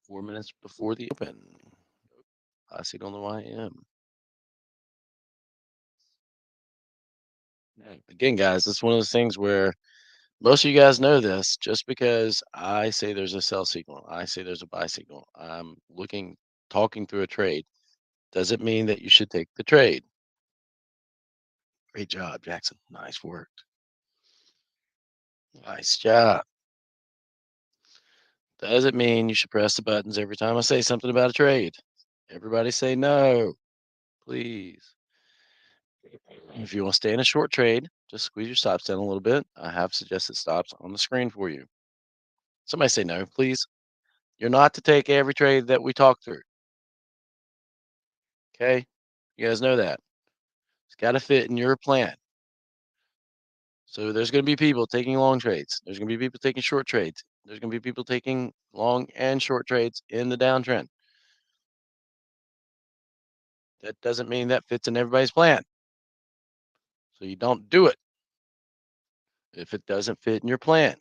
4 minutes before the open. I see it on the YM. Again, guys, it's one of those things where most of you guys know this. Just because I say there's a sell signal, I say there's a buy signal, I'm talking through a trade, doesn't mean that you should take the trade. Great job, Jackson. Nice work. Nice job. Doesn't mean you should press the buttons every time I say something about a trade. Everybody say no, please. If you want to stay in a short trade, just squeeze your stops down a little bit. I have suggested stops on the screen for you. Somebody say no, please. You're not to take every trade that we talk through. Okay? You guys know that. It's got to fit in your plan. So there's going to be people taking long trades. There's going to be people taking short trades. There's going to be people taking long and short trades in the downtrend. That doesn't mean that fits in everybody's plan. So you don't do it if it doesn't fit in your plan.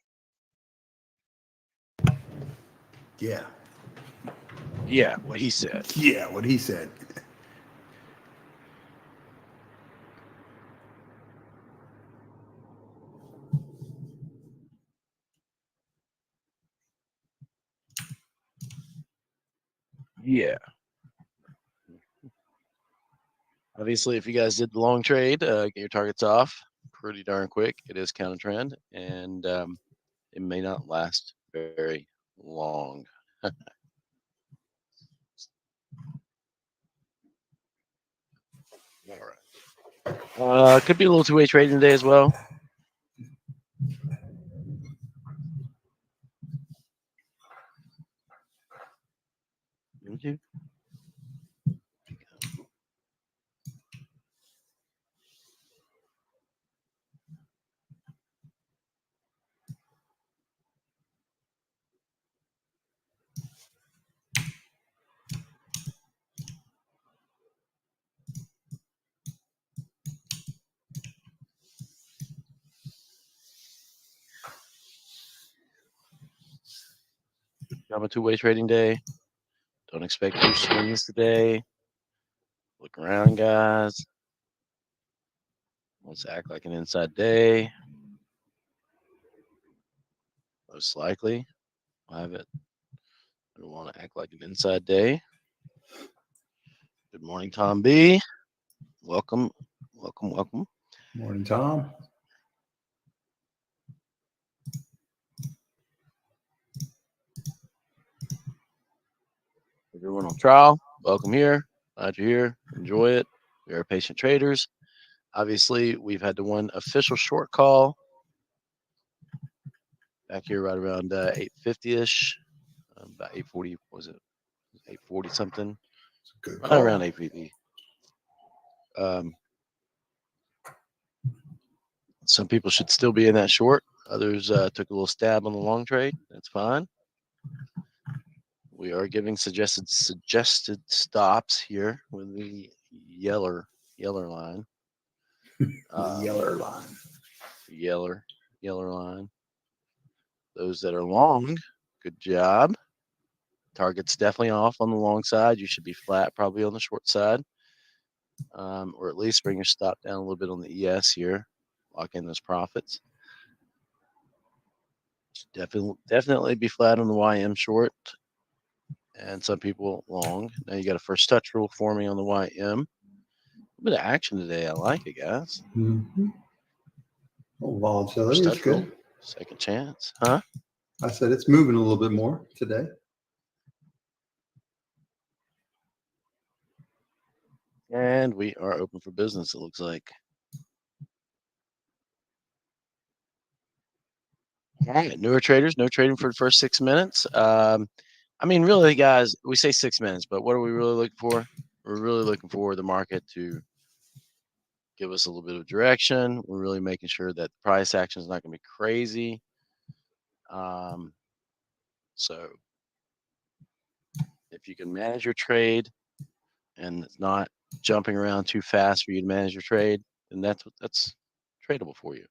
Yeah. Yeah, what he said. Yeah, what he said. Yeah. Obviously, if you guys did the long trade, get your targets off pretty darn quick. It is counter trend, and it may not last very long. All right. Could be a little two-way trading today as well. YouTube. I'm a two-way trading day. Don't expect huge swings today. Look around, guys. Let's act like an inside day. Most likely, I have it. I don't want to act like an inside day. Good morning, Tom B. Welcome, welcome, welcome. Morning, Tom. Everyone on trial, welcome here. Glad you're here. Enjoy it. We are patient traders. Obviously, we've had the one official short call back here right around 8:50ish, about 8:40. Was it 8:40 something? Good Right call. around 8:50. Some people should still be in that short. Others took a little stab on the long trade. That's fine. We are giving suggested stops here with the yeller line. Yeller line. Yeller line. Those that are long, good job. Target's definitely off on the long side. You should be flat probably on the short side, or at least bring your stop down a little bit on the ES here. Lock in those profits. Definitely be flat on the YM short, and some people long. Now you got a first touch rule forming on the YM. A bit of action today. I like it, guys. Mm-hmm. Oh, volatility First is touch rule, good. second chance, huh? I said it's moving a little bit more today. And we are open for business, it looks like. All right, newer traders, no trading for the first 6 minutes. I mean, really, guys, we say 6 minutes, but what are we really looking for? We're really looking for the market to give us a little bit of direction. We're really making sure that the price action is not going to be crazy. So if you can manage your trade and it's not jumping around too fast for you to manage your trade, then that's tradable for you.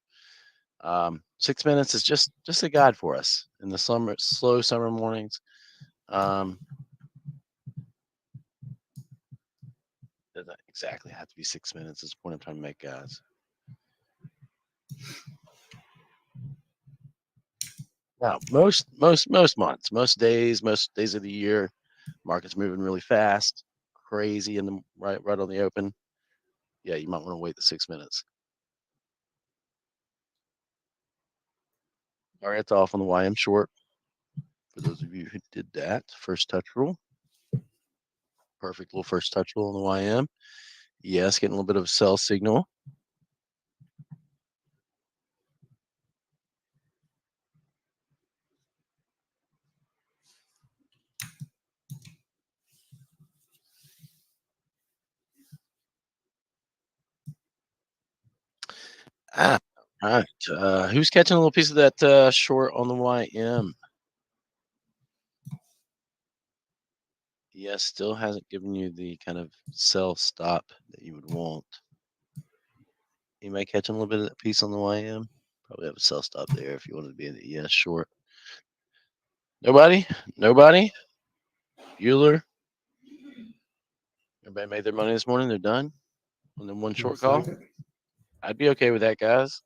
6 minutes is just a guide for us in the slow summer mornings. Doesn't exactly have to be 6 minutes. Is the point I'm trying to make, guys. Now, most months, most days of the year, market's moving really fast, crazy in the right on the open. Yeah, you might want to wait the 6 minutes. All right, it's off on the YM short. For those of you who did that, first touch rule. Perfect little first touch rule on the YM. Yes, getting a little bit of a sell signal. All right. Who's catching a little piece of that short on the YM? Yes, still hasn't given you the kind of sell stop that you would want. You might catch a little bit of that piece on the YM. Probably have a sell stop there if you wanted to be in the ES short. Nobody? Euler? Everybody made their money this morning. They're done on the one short Looks call. like it. I'd be okay with that, guys.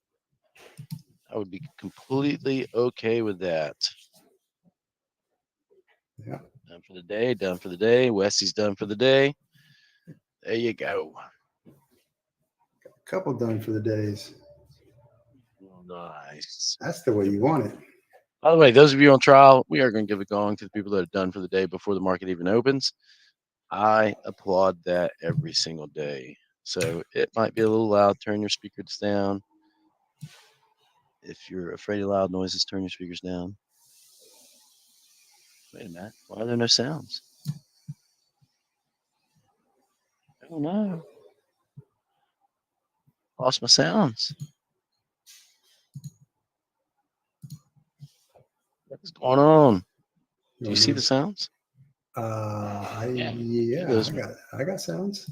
I would be completely okay with that. Yeah. Done for the day. Done for the day. Westy's done for the day. There you go. Couple done for the days. Nice. That's the way you want it. By the way, those of you on trial, we are going to give a gong to the people that are done for the day before the market even opens. I applaud that every single day. So it might be a little loud. Turn your speakers down. If you're afraid of loud noises, turn your speakers down. Wait a minute. Why are there no sounds? Oh no. Lost my sounds. What's going on? Do you see the sounds? Yeah, those. I got sounds.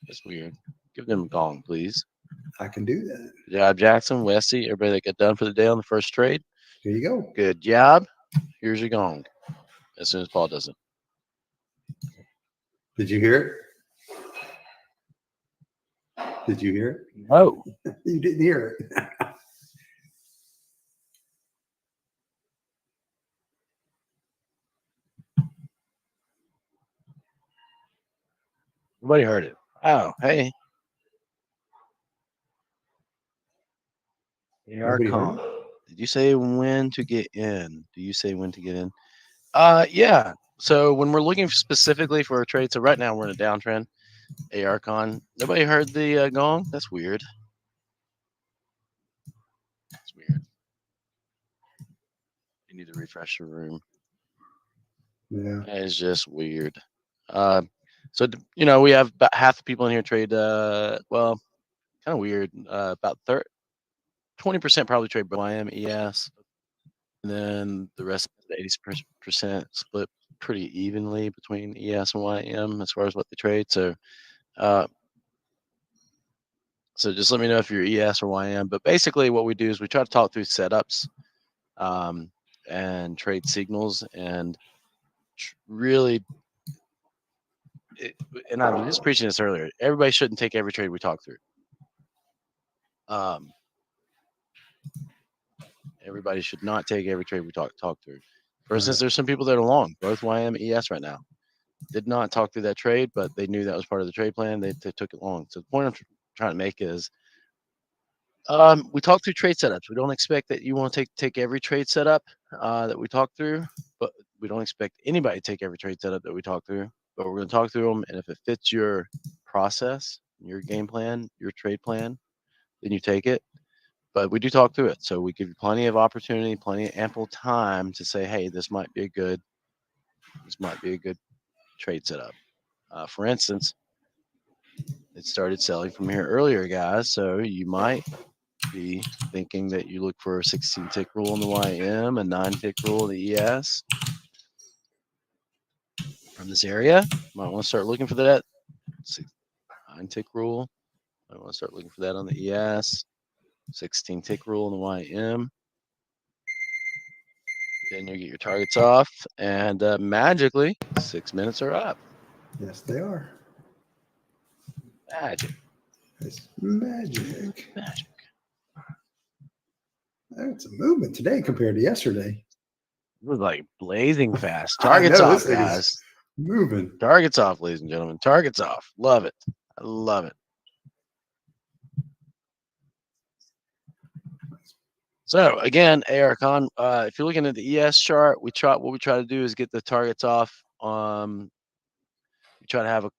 That's weird. Give them a gong, please. I can do that. Good job, Jackson, Westy, everybody that got done for the day on the first trade. Here you go. Good job. Here's your gong. As soon as Paul does it. Did you hear it? Did you hear it? No. You didn't hear it. Nobody heard it. Oh, hey. Nobody heard ARCON. Did you say when to get in? Do you say when to get in? Yeah. So when we're looking specifically for a trade, so right now we're in a downtrend. ARCON. Nobody heard the gong? That's weird. That's weird. You need to refresh your room. Yeah. That is just weird. So we have about half the people in here trade. Well, kind of weird. About 20% probably trade YM ES, and then the rest, the 80% split pretty evenly between ES and YM as far as what they trade. So, so just let me know if you're ES or YM. But basically, what we do is we try to talk through setups, and trade signals, and really. And I was just preaching this earlier. Everybody shouldn't take every trade we talk through. Everybody should not take every trade we talk through. For instance, there's some people that are long, both YM ES right now. Did not talk through that trade, but they knew that was part of the trade plan. They took it long. So the point I'm trying to make is, we talk through trade setups. We don't expect that you want to take every trade setup that we talk through, but we don't expect anybody to take every trade setup that we talk through. But we're going to talk through them, and if it fits your process, your game plan, your trade plan, then you take it. But we do talk through it, so we give you plenty of opportunity, plenty of ample time to say, hey, this might be a good trade setup. For instance, it started selling from here earlier, guys. So you might be thinking that you look for a 16 tick rule in the YM, a 9 tick rule in the ES from this area. Might want to start looking for that 9 tick rule. Might want to start looking for that on the ES, 16 tick rule in the YM. Then you get your targets off, and magically, 6 minutes are up. Yes, they are. Magic. It's magic. Magic. It's a movement today compared to yesterday. It was like blazing fast. I Targets know, off, this thing is guys. moving. Targets off, ladies and gentlemen. Targets off. Love it. I love it. So again, ARCon, if you're looking at the ES chart, what we try to do is get the targets off. We try to have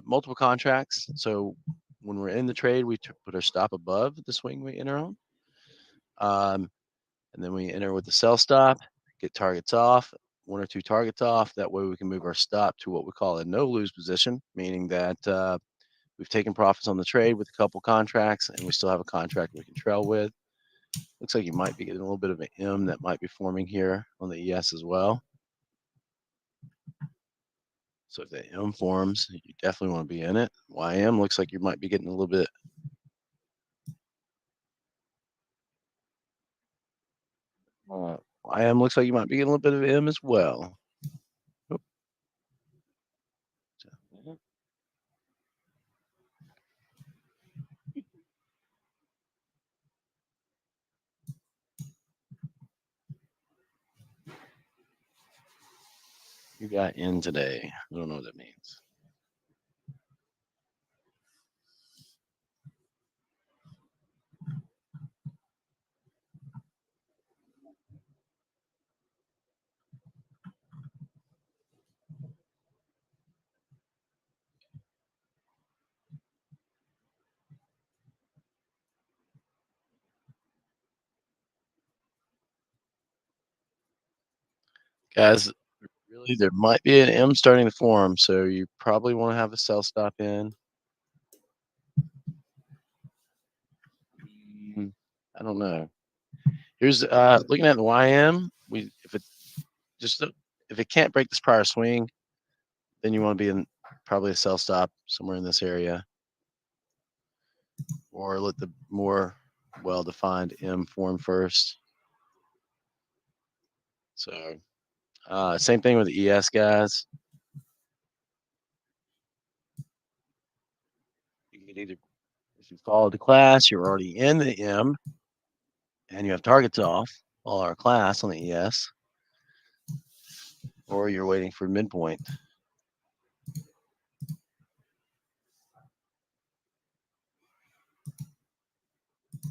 multiple contracts. So when we're in the trade, we put our stop above the swing we enter on. And then we enter with the sell stop, get targets off, 1 or 2 targets off. That way we can move our stop to what we call a no lose position, meaning that we've taken profits on the trade with a couple contracts and we still have a contract we can trail with. Looks like you might be getting a little bit of an M that might be forming here on the ES as well. So if the M forms, you definitely want to be in it. YM looks like you might be getting a little bit. YM looks like you might be getting a little bit of M as well. Oop. You got in today. I don't know what that means. Guys, really, there might be an M starting to form, so you probably want to have a sell stop in. I don't know. Here's looking at the YM. If it can't break this prior swing, then you want to be in probably a sell stop somewhere in this area, or let the more well-defined M form first. So same thing with the ES guys. You can either, if you follow the class, you're already in the M, and you have targets off, all our class on the ES, or you're waiting for midpoint.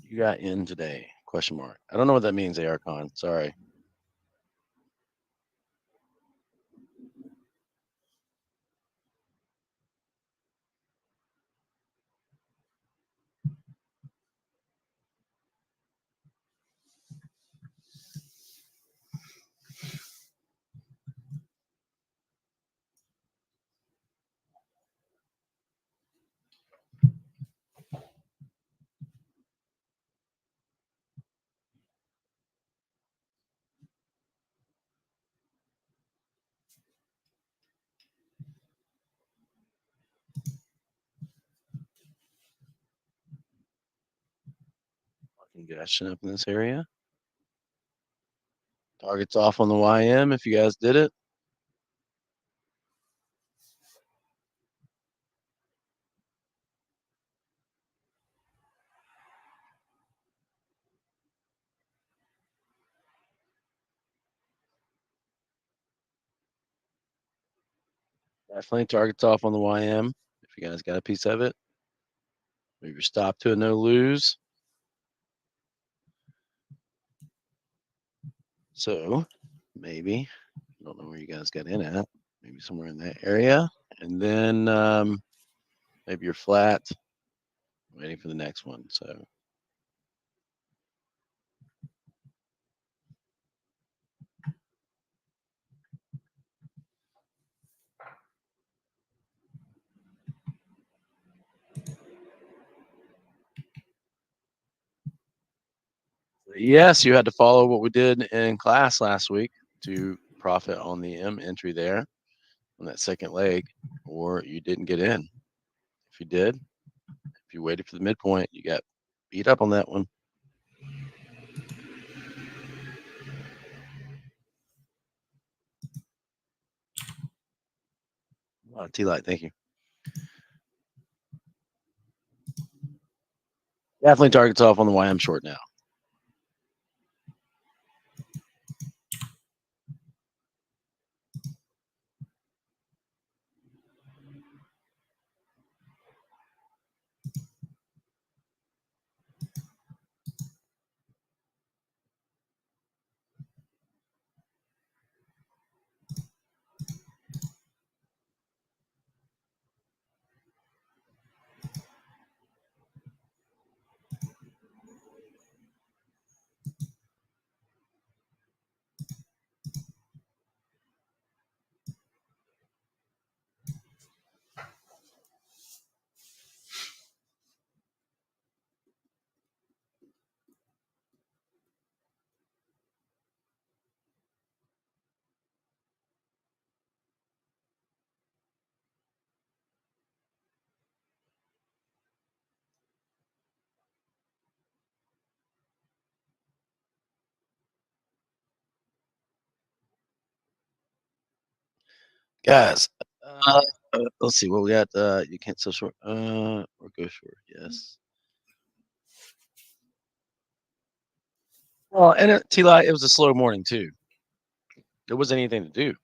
You got in today? Question mark. I don't know what that means, ARCon. Sorry. Congestion up in this area. Targets off on the YM if you guys did it. Definitely targets off on the YM if you guys got a piece of it. Move your stop to a no lose. So maybe, I don't know where you guys got in at, maybe somewhere in that area. And then maybe you're flat, waiting for the next one. So yes, you had to follow what we did in class last week to profit on the M entry there on that second leg, or you didn't get in. If you did, if you waited for the midpoint, you got beat up on that one. T-Light, thank you. Definitely targets off on the YM short now. Guys, let's see what we got. You can't sell short, or go short. Yes. Well, and T-Light, it was a slow morning too. There wasn't anything to do.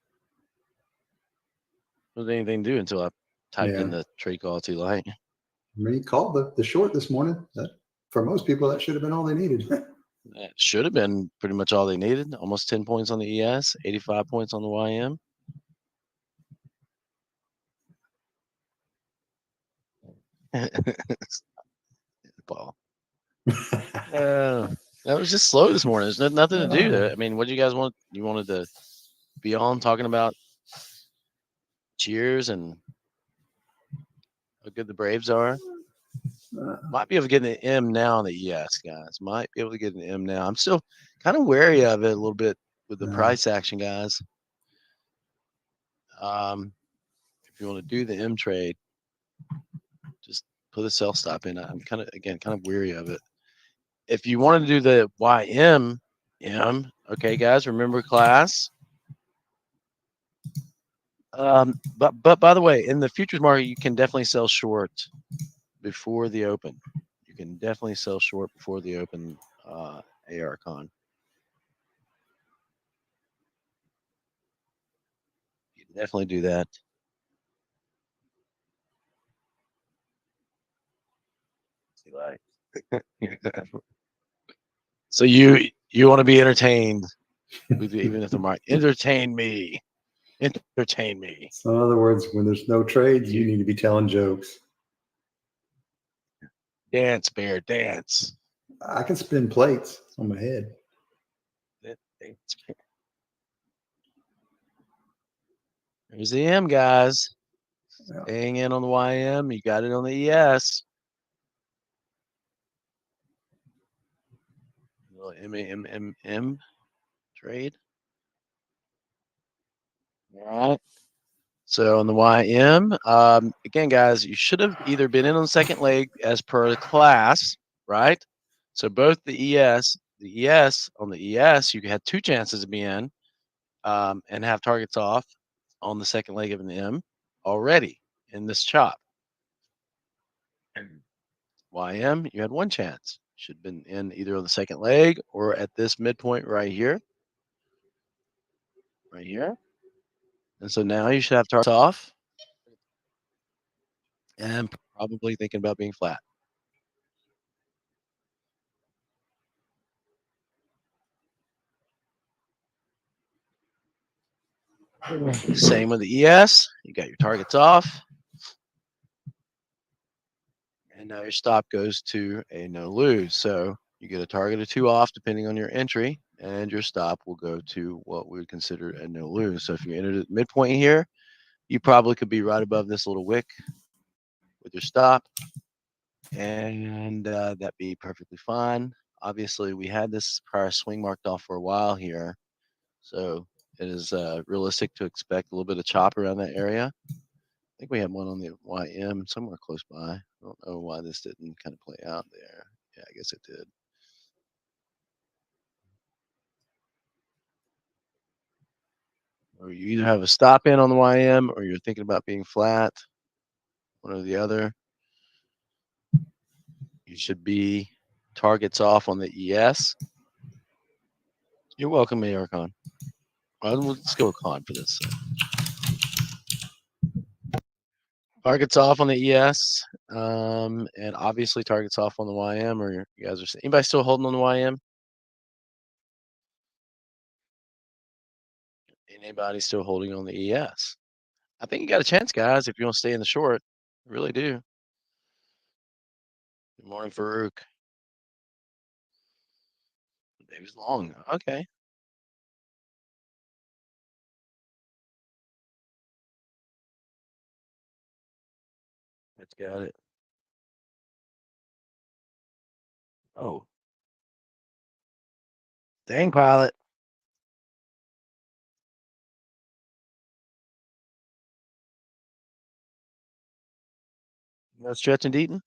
There wasn't anything to do until I typed in the trade call T-Light. I mean, he called the short this morning. That for most people, that should have been all they needed. That should have been pretty much all they needed. Almost 10 points on the ES, 85 points on the YM. Paul. That was just slow this morning. There's nothing to do. I mean, what do you guys want? You wanted to be on talking about cheers and how good the Braves are? Might be able to get an M now on the ES, guys. Might be able to get an M now. I'm still kind of wary of it a little bit with the price action, guys. If you want to do the M trade, just put a sell stop in. I'm kind of weary of it. If you want to do the YM, okay, guys, remember class. But by the way, in the futures market, you can definitely sell short before the open. You can definitely sell short before the open ARCon. You can definitely do that. So you want to be entertained, even if the market entertain me. Entertain me. So in other words, when there's no trades, you need to be telling jokes. Dance, bear, dance. I can spin plates on my head. There's the M, guys. Staying in on the YM. You got it on the ES. Little M trade. All right. So on the YM, again, guys, you should have either been in on the second leg as per the class, right? So both the ES on the ES, you had two chances to be in and have targets off on the second leg of an M already in this chop. YM, you had one chance. Should have been in either on the second leg or at this midpoint right here. Right here. And so now you should have targets off and probably thinking about being flat. Same with the ES. You got your targets off. And now your stop goes to a no lose. So you get a target or two off depending on your entry, and your stop will go to what we would consider a no lose. So if you entered at midpoint here, you probably could be right above this little wick with your stop, and that'd be perfectly fine. Obviously, we had this prior swing marked off for a while here, so it is realistic to expect a little bit of chop around that area. I think we had one on the YM somewhere close by. I don't know why this didn't kind of play out there. Yeah, I guess it did. or you either have a stop in on the YM or you're thinking about being flat, one or the other. You should be targets off on the ES. You're welcome, Archon. Let's go with Con for this. Targets off on the ES, and obviously targets off on the YM. Or you guys are anybody still holding on the YM? Anybody still holding on the ES? I think you got a chance, guys, if you want to stay in the short. I really do. Good morning, Farouk. Dave's long. Okay. That's got it. Oh. Dang, pilot. You know Stretch and Deaton?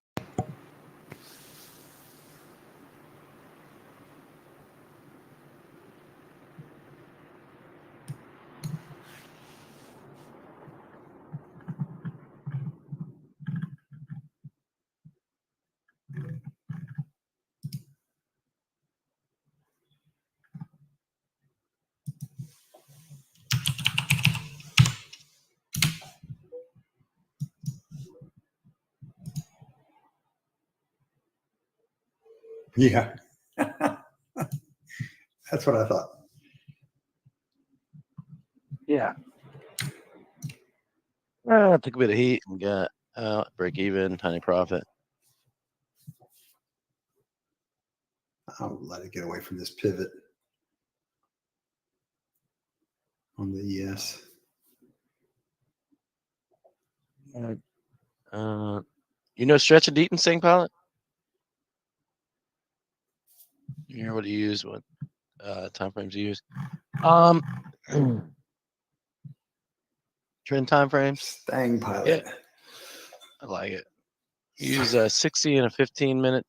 Yeah. That's what I thought. Yeah. Took a bit of heat and got break even, tiny profit. I'll let it get away from this pivot on the ES. You know Stretch and Deaton saying pilot? You hear what he used, what time frames he used? Trend time frames. Stang pilot. Yeah. I like it. Use a 60 and a 15-minute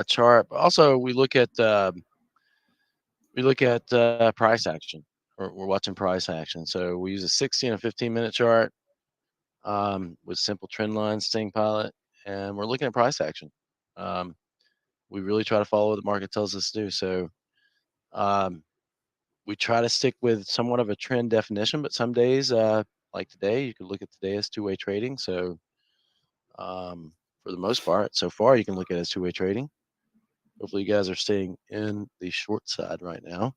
chart. But also, we look at price action. We're watching price action. So we use a 60 and a 15-minute chart with simple trend lines, Sting Pilot, and we're looking at price action. We really try to follow what the market tells us to do. So we try to stick with somewhat of a trend definition, but some days, like today, you could look at today as two-way trading. So for the most part, so far, you can look at it as two-way trading. Hopefully, you guys are staying in the short side right now.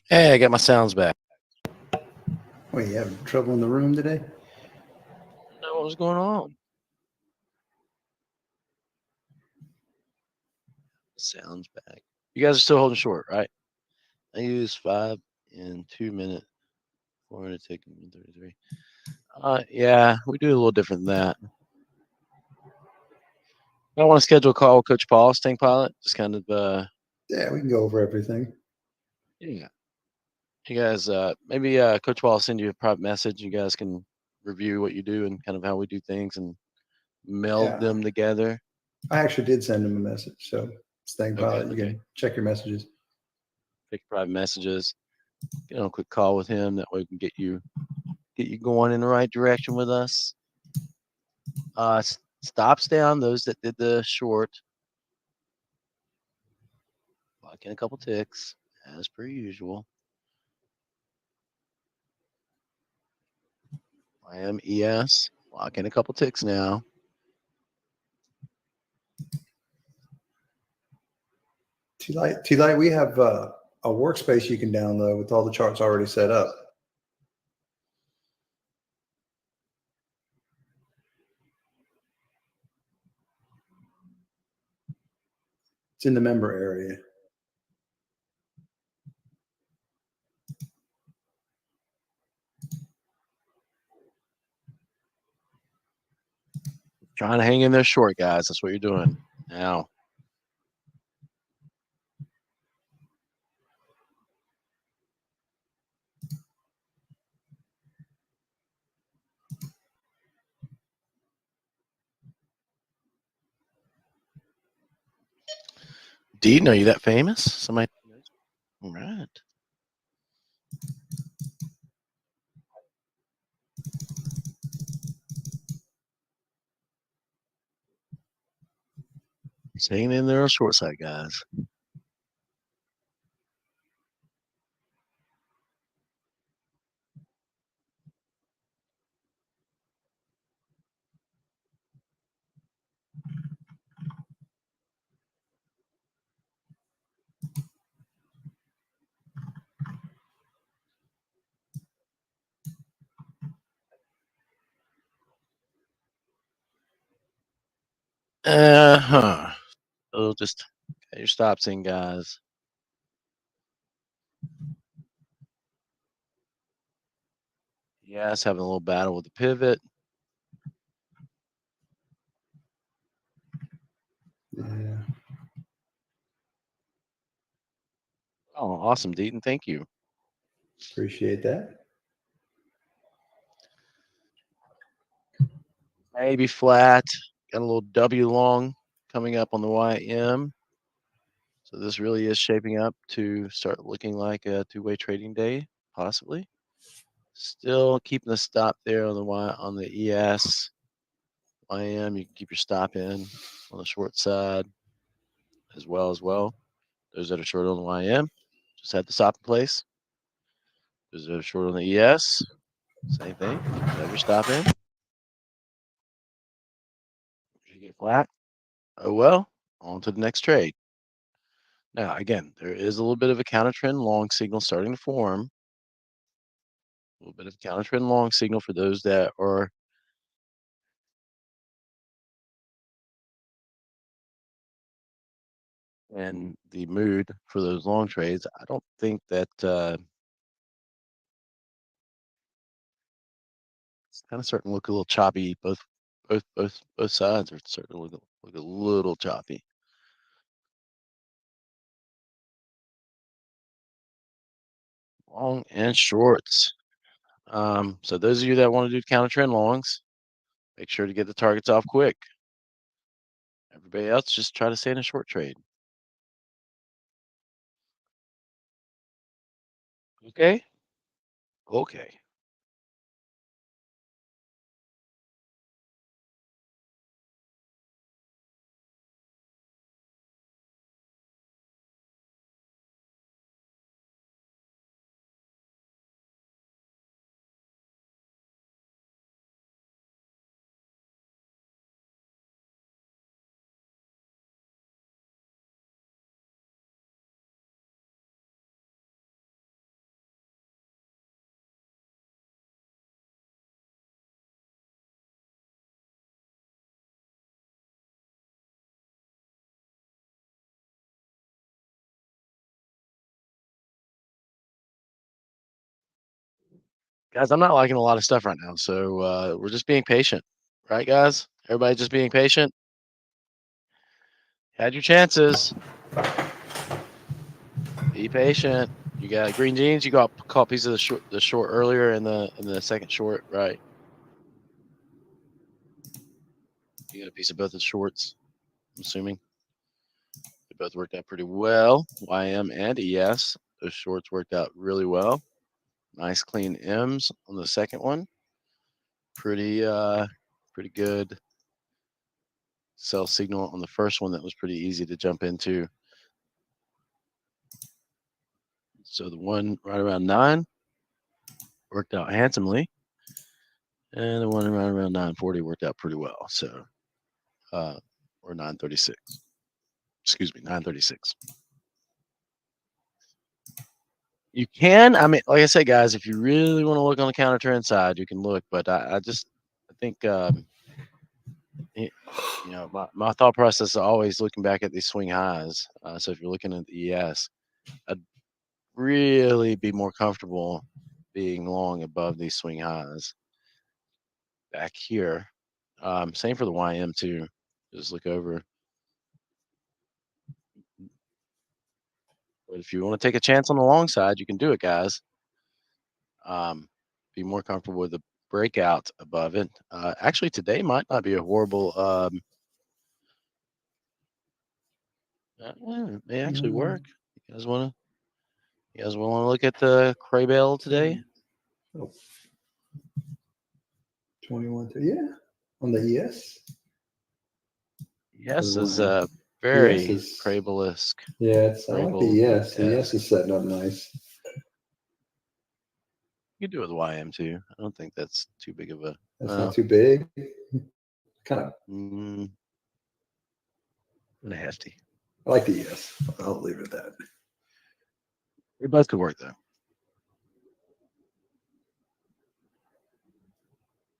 Hey, I got my sounds back. Wait, you having trouble in the room today? What was going on? Sounds back. You guys are still holding short, right? I use 5 and 2 minute, 4 minute tick, 33. Yeah, we do a little different than that. I want to schedule a call with Coach Paul, Sting Pilot. Just kind of Yeah, we can go over everything. yeah. You guys maybe Coach Paul will send you a private message. You guys can review what you do and kind of how we do things and meld Yeah. them together? I actually did send him a message. So staying private. You Okay. can check your messages. Pick private messages. Get on a quick call with him. That way we can get you going in the right direction with us. Stops down, those that did the short. Lock in a couple ticks, as per usual. I am ES. Lock in a couple ticks now. T-Light, we have a workspace you can download with all the charts already set up. It's in the member area. Trying to hang in there short, guys. That's what you're doing now. Dean, are you that famous? Somebody. All right. Just hanging in there on short side, guys. So just get your stops in, guys. Yes, having a little battle with the pivot. Yeah. Oh, awesome, Deaton. Thank you. Appreciate that. Maybe flat. Got a little W long coming up on the YM. So this really is shaping up to start looking like a two-way trading day, possibly. Still keeping the stop there on the ES. YM, you can keep your stop in on the short side as well. Those that are short on the YM, just had the stop in place. Those that are short on the ES, same thing. Have your stop in. You get flat. Oh well, on to the next trade. Now, again, there is a little bit of a counter trend long signal starting to form. A little bit of counter trend long signal for those that are in the mood for those long trades. I don't think that it's kind of starting to look a little choppy. Both sides are starting to look a little choppy. Long and shorts. So those of you that want to do counter trend longs, make sure to get the targets off quick. Everybody else, just try to stay in a short trade. Okay. Okay. Guys, I'm not liking a lot of stuff right now, so we're just being patient, right, guys? Everybody just being patient. Had your chances. Be patient. You got green jeans. You got caught a piece of the short earlier in the second short, right? You got a piece of both the shorts, I'm assuming. They both worked out pretty well. YM and ES. Those shorts worked out really well. Nice clean M's on the second one. Pretty good sell signal on the first one that was pretty easy to jump into. So the one right around 9 worked out handsomely. And the one around 940 worked out pretty well. So or 936. Excuse me, 936. You can, I mean, like I said, guys, if you really want to look on the counter trend side, you can look. But I think, you know, my thought process is always looking back at these swing highs. So if you're looking at the ES, I'd really be more comfortable being long above these swing highs back here. Same for the YM too. Just look over. But if you want to take a chance on the long side, you can do it, guys. Be more comfortable with the breakout above it. Actually, today might not be a horrible. It may actually work. You guys want to look at the Craybell today? Oh. 21. Yeah, on the ES. Yes, is ES very is- Crable-esque. Yeah, I like the ES. The Yeah. ES is setting up nice. You can do it with YM too. I don't think that's too big of a. That's not too big. Kind of. Kind of hefty. I like the ES. I'll leave it at that. It both could work though.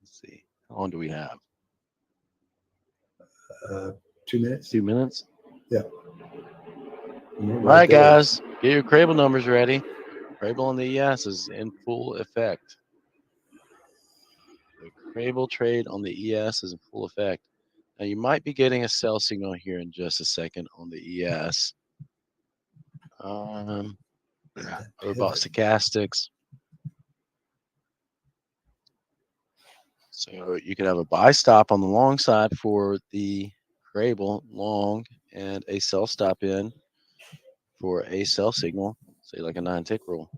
Let's see. How long do we have? 2 minutes. 2 minutes. Yeah. All right, guys, get your Crable numbers ready. Crable on the ES is in full effect. The Crable trade on the ES is in full effect. Now you might be getting a sell signal here in just a second on the ES. Bought stochastics. So you could have a buy stop on the long side for the Crable long and a sell stop in for a sell signal, say like a 9 tick rule.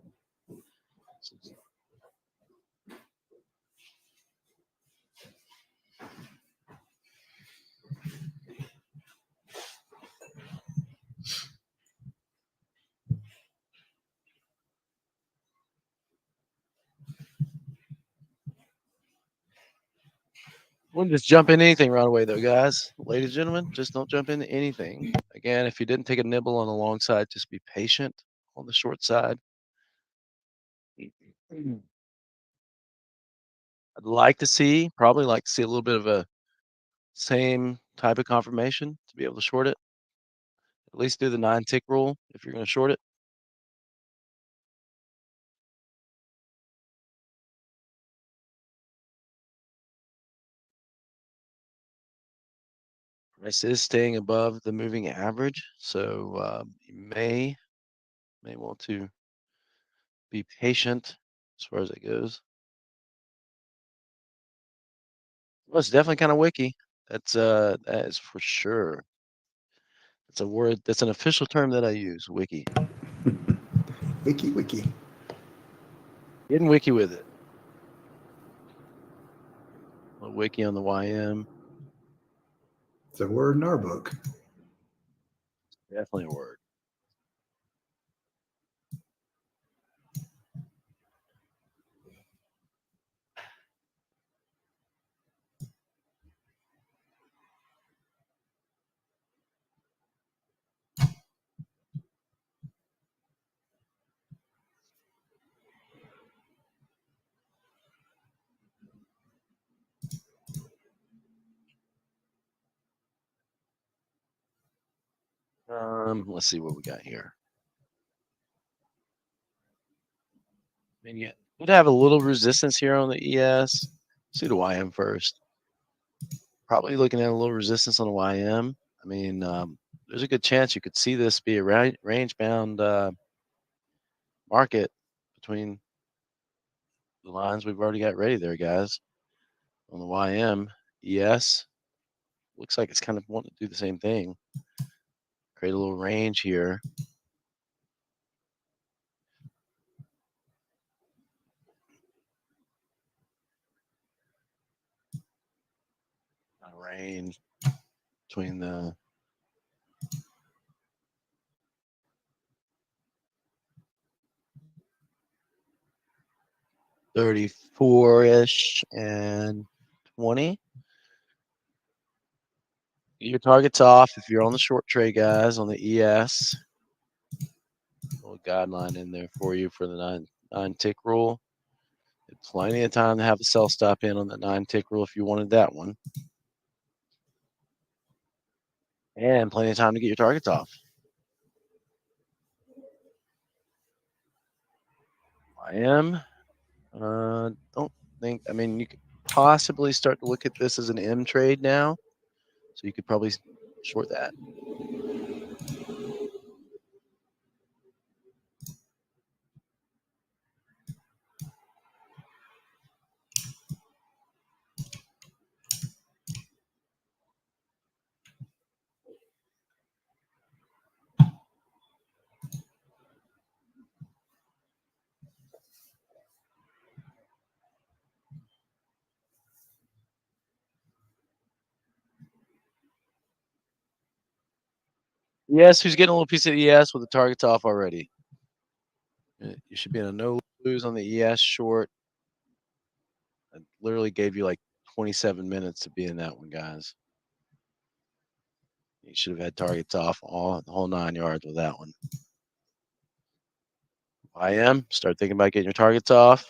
Wouldn't just jump in anything right away, though, guys. Ladies and gentlemen, just don't jump into anything. Again, if you didn't take a nibble on the long side, just be patient on the short side. I'd probably like to see a little bit of a same type of confirmation to be able to short it. At least do the 9 tick rule if you're going to short it. Price is staying above the moving average, so you may want to be patient as far as it goes. Well, it's definitely kind of wicky. That is for sure. It's a word. That's an official term that I use. Wiki. Wiki. Getting wiki with it. A wiki on the YM. It's a word in our book. Definitely a word. Let's see what we got here. I mean, yeah, would have a little resistance here on the ES. See the YM first. Probably looking at a little resistance on the YM. I mean, there's a good chance you could see this be a range-bound market between the lines we've already got ready there, guys. On the YM, ES, looks like it's kind of wanting to do the same thing. Create a little range here. A range between the $34-ish and 20. Your target's off if you're on the short trade, guys, on the ES. Little guideline in there for you for the nine tick rule. Plenty of time to have a sell stop in on that 9 tick rule if you wanted that one. And plenty of time to get your targets off. Don't think, I mean, you could possibly start to look at this as an M trade now. So you could probably short that. Yes, who's getting a little piece of ES with the targets off already? You should be in a no lose on the ES short. I literally gave you like 27 minutes to be in that one, guys. You should have had targets off the whole 9 yards with that one. IM, start thinking about getting your targets off.